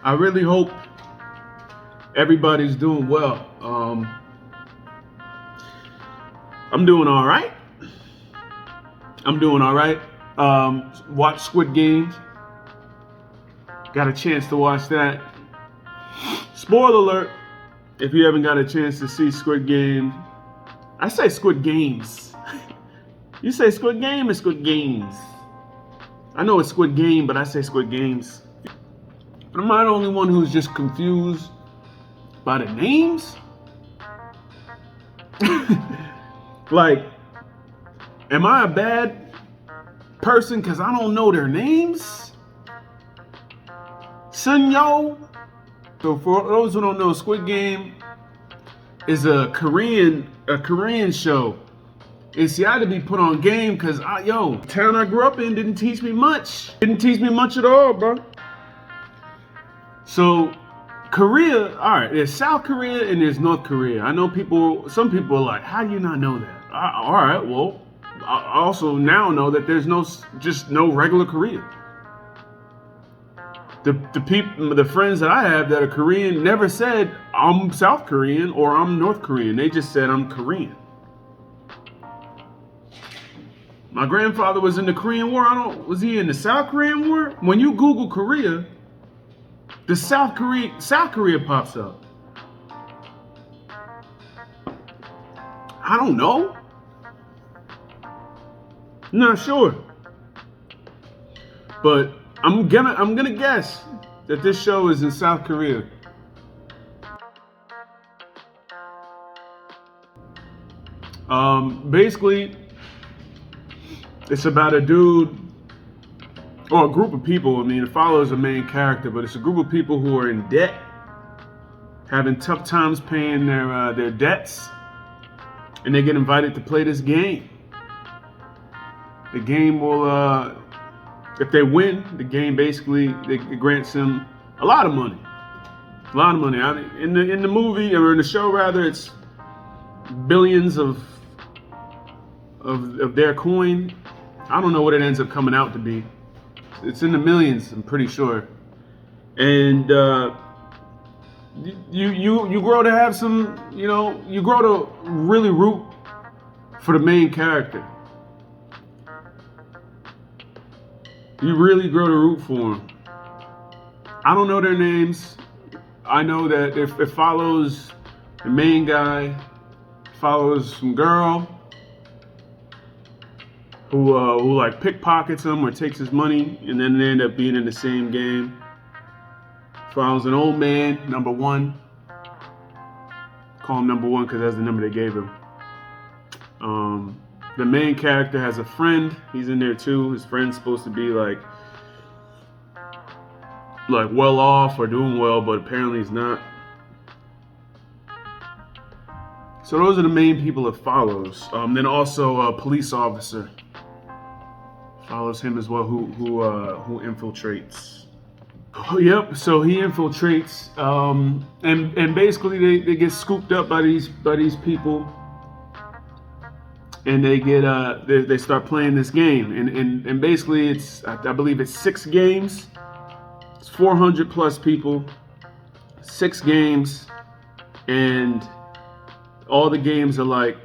I really hope everybody's doing well. I'm doing all right. Watch Squid Game. Got a chance to watch that. Spoiler alert, if you haven't got a chance to see Squid Game. I say Squid Games. You say Squid Game or Squid Games? I know it's Squid Game, but I say Squid Games. But am I the only one who's just confused by the names? Like, am I a bad person because I don't know their names? Sunyo. So for those who don't know, Squid Game is a Korean show. And see, I had to be put on game because the town I grew up in didn't teach me much. Didn't teach me much at all, bro. So Korea, all right, there's South Korea and there's North Korea. I know some people are like, how do you not know that? All right, well, I also now know that there's no regular Korea. The friends that I have that are Korean never said I'm South Korean or I'm North Korean. They just said I'm Korean. My grandfather was in the Korean War. Was he in the South Korean War? When you Google Korea, the South Korea pops up. I don't know. Not sure. But I'm gonna guess that this show is in South Korea. Basically, it's about a dude or a group of people. I mean, it follows a main character, but it's a group of people who are in debt, having tough times paying their debts, and they get invited to play this game. The game will, if they win, the game basically it grants them a lot of money. A lot of money. In the movie or in the show rather, it's billions of their coin. I don't know what it ends up coming out to be. It's in the millions, I'm pretty sure. And you grow to have some, you grow to really root for the main character. You really grow to root for them. I don't know their names. I know that it follows the main guy, follows some girl who like pickpockets him or takes his money, and then they end up being in the same game. Follows an old man, number one. Call him number one because that's the number they gave him. The main character has a friend. He's in there too. His friend's supposed to be like well off or doing well, but apparently he's not. So those are the main people it follows. Then also a police officer follows him as well, who infiltrates. Yep. So he infiltrates, and basically they get scooped up by these people. And they get they start playing this game, and basically I believe it's 6 games. It's 400 plus people, 6 games, and all the games are like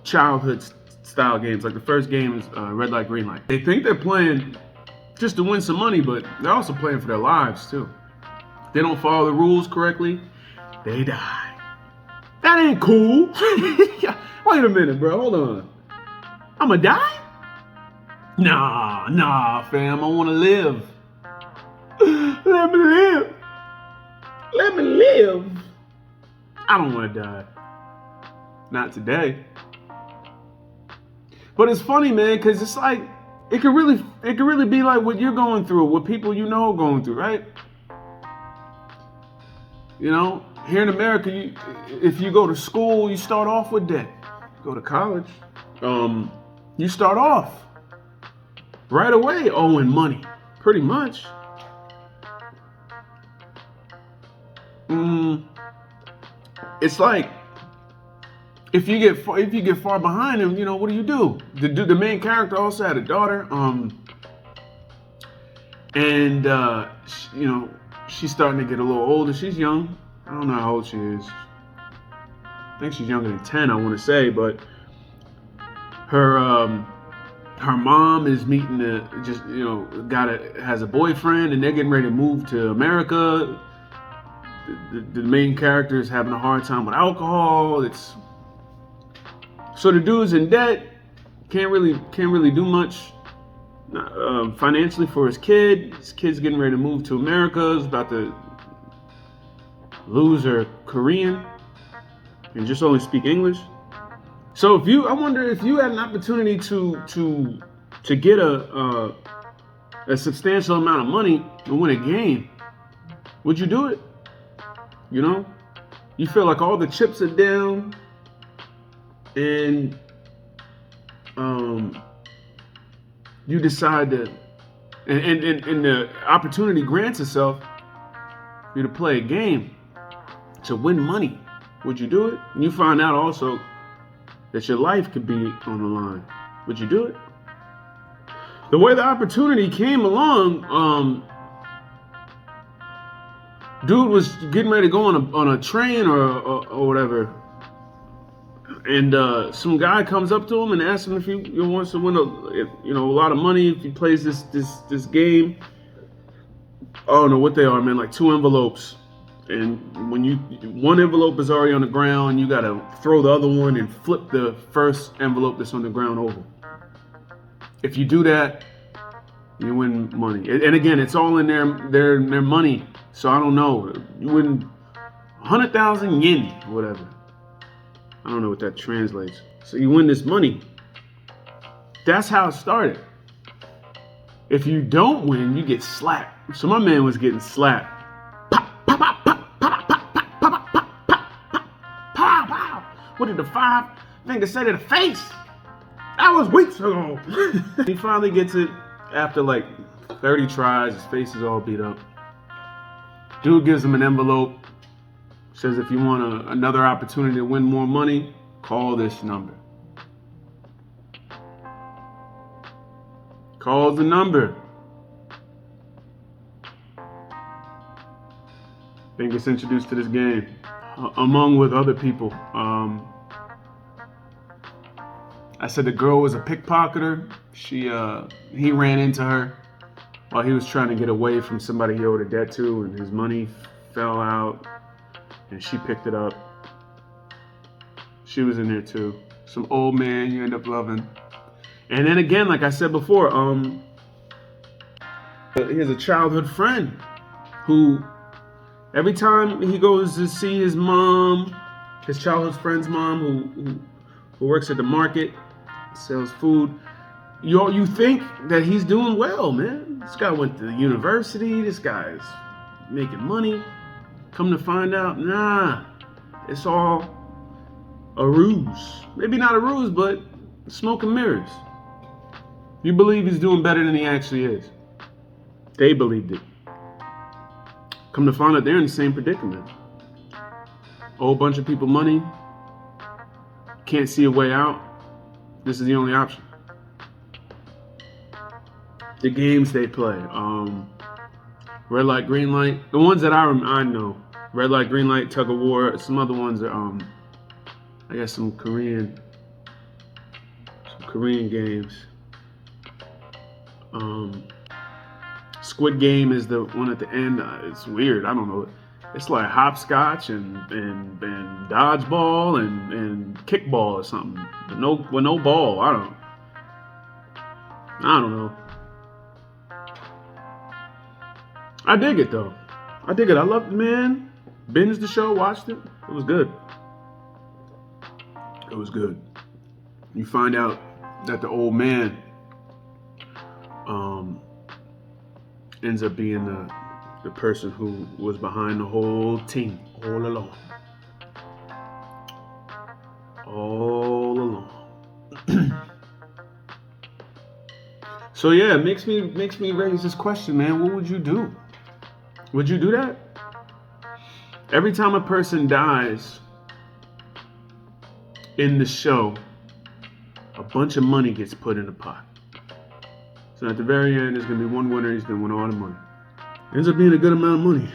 childhood style games. Like the first game is Redlight Greenlight. They think they're playing just to win some money, but they're also playing for their lives too. If they don't follow the rules correctly, they die. That ain't cool. Wait a minute, bro. Hold on. I'ma die? Nah, fam. I wanna live. Let me live. Let me live. I don't wanna die. Not today. But it's funny, man, because it's like it could really be like what you're going through, what people you know are going through, right? Here in America, if you go to school, you start off with debt. Go to college. You start off right away owing money, pretty much. It's like if you get far behind him, what do? The main character also had a daughter, and she's starting to get a little older. She's young. I don't know how old she is. I think she's younger than 10, I want to say, but her mom is meeting has a boyfriend, and they're getting ready to move to America. The main character is having a hard time with alcohol. So the dude's in debt, can't really do much financially for his kid. His kid's getting ready to move to America. He's about to lose her Korean and just only speak English. So I wonder if you had an opportunity to get a substantial amount of money and win a game, would you do it? You know, you feel like all the chips are down, and you decide to, and the opportunity grants itself for you to play a game to win money. Would you do it? And you find out also that your life could be on the line. Would you do it? The way the opportunity came along, dude was getting ready to go on a train or whatever, and some guy comes up to him and asks him if he wants to win a lot of money if he plays this game. I don't know what they are, man. Like 2 envelopes. And when one envelope is already on the ground, you gotta throw the other one and flip the first envelope that's on the ground over. If you do that, you win money. And again, it's all in their money. So I don't know. You win 100,000 yen, whatever. I don't know what that translates. So you win this money. That's how it started. If you don't win, you get slapped. So my man was getting slapped. What did the 5 finger say to the face? That was weeks ago. He finally gets it after like 30 tries. His face is all beat up. Dude gives him an envelope. Says if you want another opportunity to win more money, call this number. Calls the number. Then gets introduced to this game, among with other people. I said the girl was a pickpocketer. He ran into her while he was trying to get away from somebody he owed a debt to, and his money fell out, and she picked it up. She was in there too. Some old man you end up loving. And then again, like I said before, he has a childhood friend who, every time he goes to see his mom, his childhood friend's mom, who works at the market, sells food, you think that he's doing well, man. This guy went to the university. This guy is making money. Come to find out, nah, it's all a ruse. Maybe not a ruse, but smoke and mirrors. You believe he's doing better than he actually is. They believed it. Come to find out they're in the same predicament. Owe a bunch of people money. Can't see a way out. This is the only option. The games they play. Redlight Greenlight. The ones that I know. Redlight Greenlight, Tug of War. Some other ones are I guess some Korean games. Squid Game is the one at the end. It's weird. I don't know. It's like hopscotch and dodgeball and kickball or something. With no ball. I don't know. I dig it though. I dig it. I loved it, man. Binged the show, watched it. It was good. It was good. You find out that the old man ends up being the person who was behind the whole thing all along. So yeah, it makes me raise this question, man. What would you do? Would you do that? Every time a person dies in the show, a bunch of money gets put in the pot. So at the very end, there's gonna be one winner. He's gonna win all the money. Ends up being a good amount of money.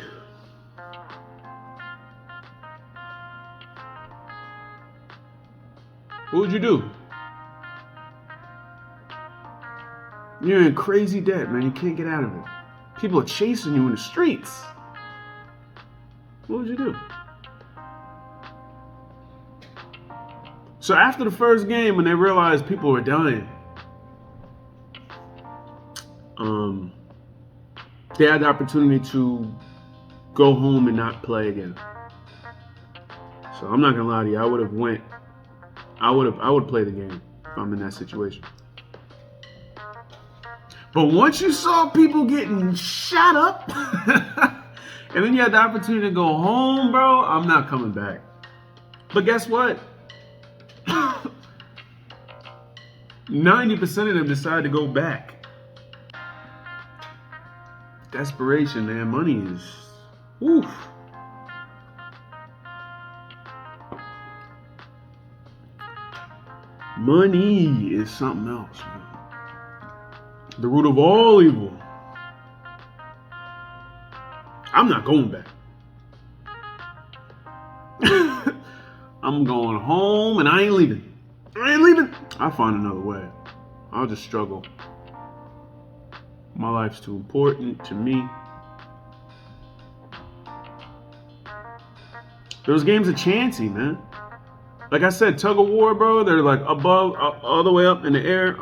What would you do? You're in crazy debt, man. You can't get out of it. People are chasing you in the streets. What would you do? So after the first game, when they realized people were dying, they had the opportunity to go home and not play again. So I'm not gonna lie to you. I would play the game if I'm in that situation. But once you saw people getting shot up, and then you had the opportunity to go home, bro, I'm not coming back. But guess what? 90% of them decide to go back. Desperation, man. Money is, oof. Money is something else, man. The root of all evil. I'm not going back. I'm going home and I ain't leaving. I'll find another way. I'll just struggle. My life's too important to me. Those games are chancy, man. Like I said, tug of war, bro. They're like above, all the way up in the air.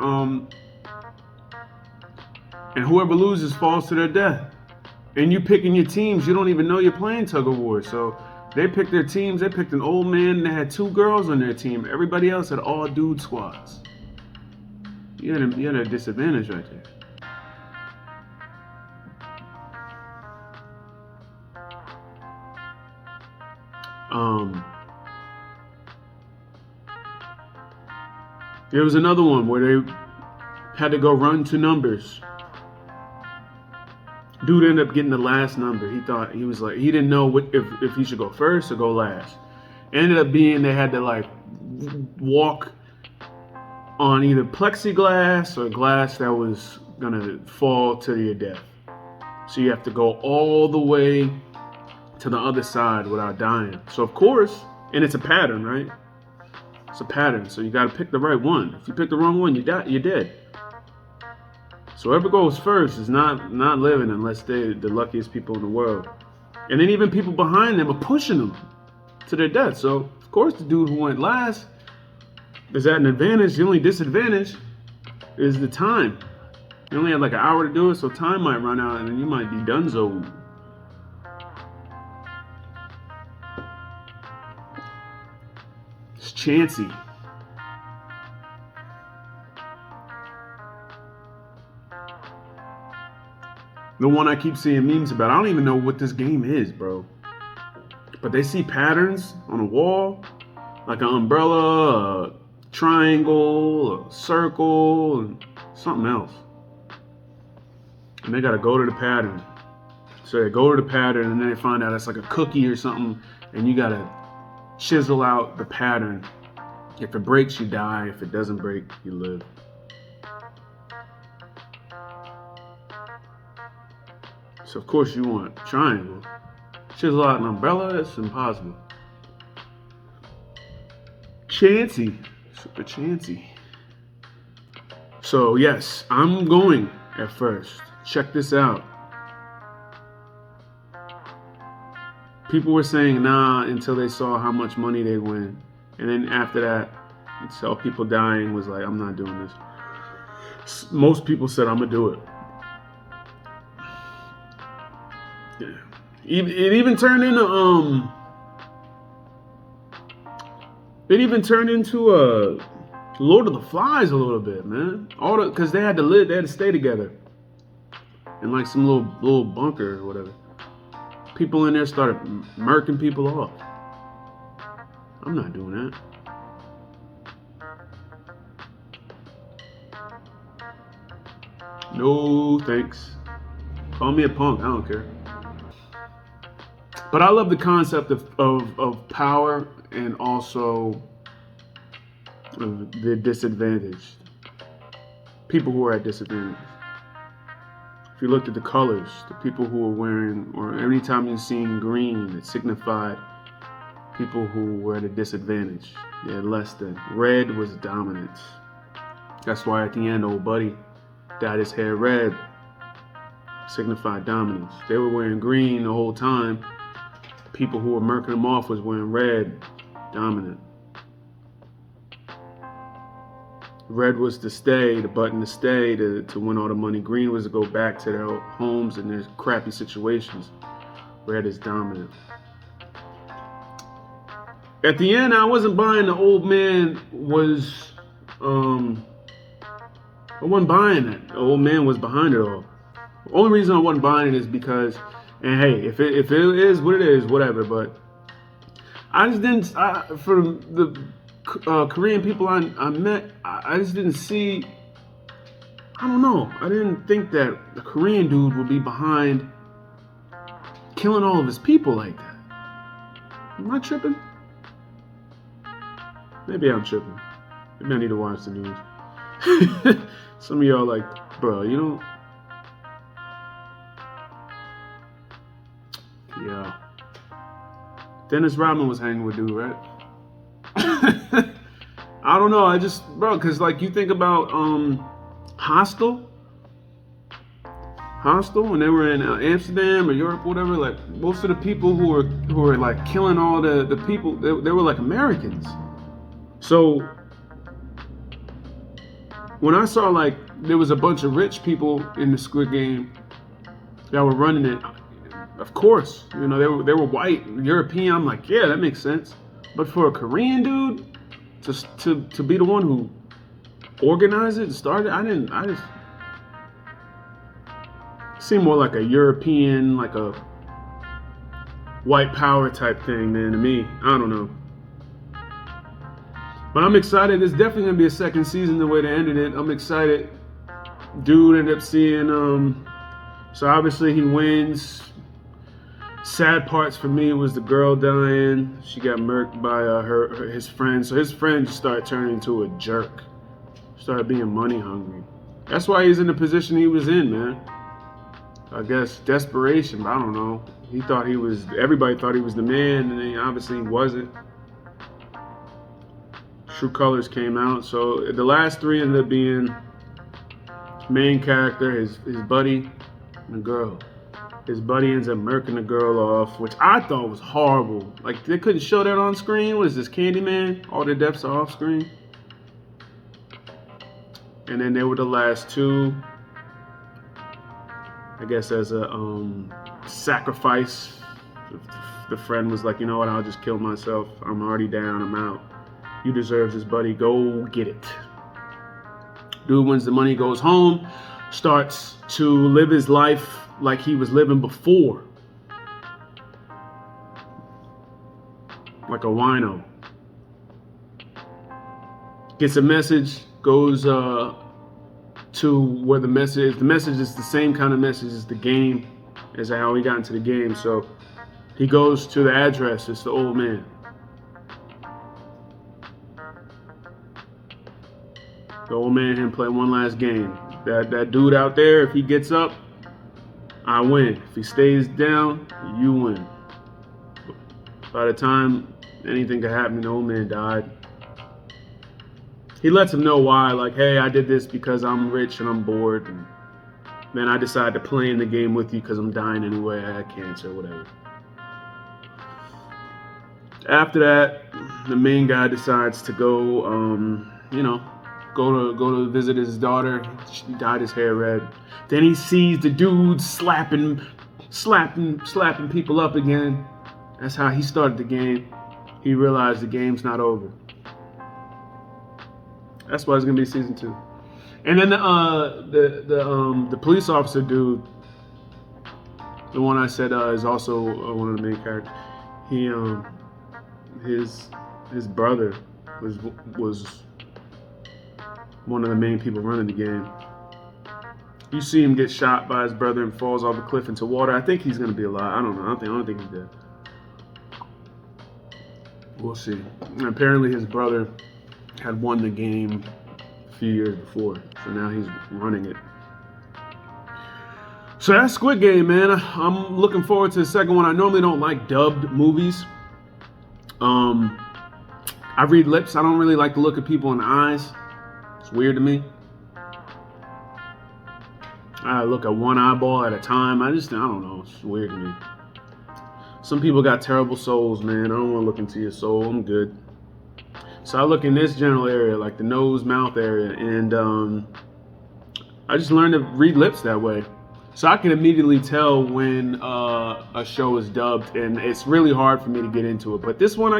And whoever loses falls to their death. And you picking your teams, you don't even know you're playing tug of war. So they picked their teams. They picked an old man and they had 2 girls on their team. Everybody else had all dude squads. You had a disadvantage right there. There was another one where they had to go run to numbers. Dude ended up getting the last number. He didn't know if he should go first or go last. Ended up being they had to like walk on either plexiglass or glass that was gonna fall to your death. So you have to go all the way to the other side without dying. So of course, and it's a pattern, right? It's a pattern, so you gotta pick the right one. If you pick the wrong one, you're dead. So whoever goes first is not living unless they're the luckiest people in the world. And then even people behind them are pushing them to their death. So of course the dude who went last is at an advantage. The only disadvantage is the time. You only had like an hour to do it, so time might run out and then you might be donezo. It's chancy. The one I keep seeing memes about, I don't even know what this game is, bro. But they see patterns on a wall, like an umbrella, a triangle, a circle, and something else. And they gotta go to the pattern. So they go to the pattern and then they find out it's like a cookie or something, and you gotta chisel out the pattern. If it breaks, you die. If it doesn't break, you live. So of course you want triangle. Chisel out an umbrella, that's impossible. Chancy, super chancy. So yes, I'm going at first. Check this out. People were saying nah until they saw how much money they win. And then after that, saw people dying, was like, I'm not doing this. Most people said I'm gonna do it. It even turned into Lord of the Flies a little bit, man. Because they had to stay together in like some little bunker or whatever. People in there started murking people off. I'm not doing that. No thanks. Call me a punk, I don't care. But I love the concept of power and also the disadvantaged. People who are at disadvantage. if you looked at the colors, the people who were wearing, or anytime you've seen green, it signified people who were at a disadvantage. They had less than. Red was dominance. That's why at the end, old buddy dyed his hair red, signified dominance. They were wearing green the whole time. People who were murking them off was wearing red, dominant. Red was to stay, the button to stay, to win all the money. Green was to go back to their homes and their crappy situations. Red is dominant. At the end, I wasn't buying the old man was, I wasn't buying it. The old man was behind it all. The only reason I wasn't buying it is because, and hey, if it is what it is, whatever, but I just didn't, for the Korean people I met, I just didn't see, I don't know, I didn't think that the Korean dude would be behind killing all of his people like that. Am I tripping? Maybe I'm tripping. Maybe I need to watch the news. Some of y'all like, bro, you don't. Yeah. Dennis Rodman was hanging with dude, right? I don't know. I just, bro, because like you think about Hostel, when they were in Amsterdam or Europe, or whatever. Like most of the people who were like killing all the people, they were like Americans. So when I saw like there was a bunch of rich people in the Squid Game that were running it, of course, you know, they were white, European. I'm like, yeah, that makes sense. But for a Korean dude to be the one who organized it and started, I just seemed more like a European, like a white power type thing, man, to me. I don't know. But I'm excited. There's definitely gonna be a second season the way they ended it. I'm excited. Dude ended up seeing so obviously he wins. Sad parts for me was the girl dying. She got murked by his friend. So his friend just started turning into a jerk. Started being money hungry. That's why he's in the position he was in, man. I guess desperation, but I don't know. Everybody thought he was the man, and he obviously wasn't. True colors came out. So the last three ended up being main character, his buddy, and the girl. His buddy ends up murking the girl off, which I thought was horrible. Like, they couldn't show that on screen. What is this, Candyman? All the deaths are off screen. And then they were the last two, I guess, as a sacrifice. The friend was like, you know what, I'll just kill myself. I'm already down, I'm out. You deserve this, buddy. Go get it. Dude wins the money, goes home, starts to live his life like he was living before. Like a wino. Gets a message, goes to where the message is the same kind of message as the game, as how he got into the game. So he goes to the address, it's the old man. The old man him play one last game. That dude out there, if he gets up, I win. If he stays down, you win. By the time anything could happen, the old man died. He lets him know why, like, hey, I did this because I'm rich and I'm bored. And then I decided to play in the game with you because I'm dying anyway. I had cancer, whatever. After that, the main guy decides to go, go to visit his daughter. She dyed his hair red. Then he sees the dude slapping people up again. That's how he started the game. He realized the game's not over. That's why it's gonna be season 2. And then the police officer dude, the one I said is also one of the main characters. He his brother was one of the main people running the game. You see him get shot by his brother and falls off a cliff into water. I think he's gonna be alive. I don't know. I don't think he's dead. We'll see. And apparently his brother had won the game a few years before, so now he's running it. So that's Squid Game, man. I'm looking forward to the second one. I normally don't like dubbed movies. I read lips. I don't really like to look at people in the eyes. It's weird to me. I look at one eyeball at a time. I don't know. It's weird to me. Some people got terrible souls, man. I don't want to look into your soul. I'm good. So I look in this general area, like the nose, mouth area, and I just learned to read lips that way. So I can immediately tell when a show is dubbed, and it's really hard for me to get into it. But this one,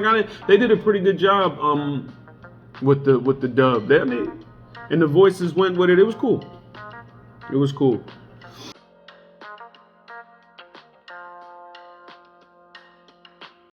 they did a pretty good job with the dub. And the voices went with it. It was cool. It was cool.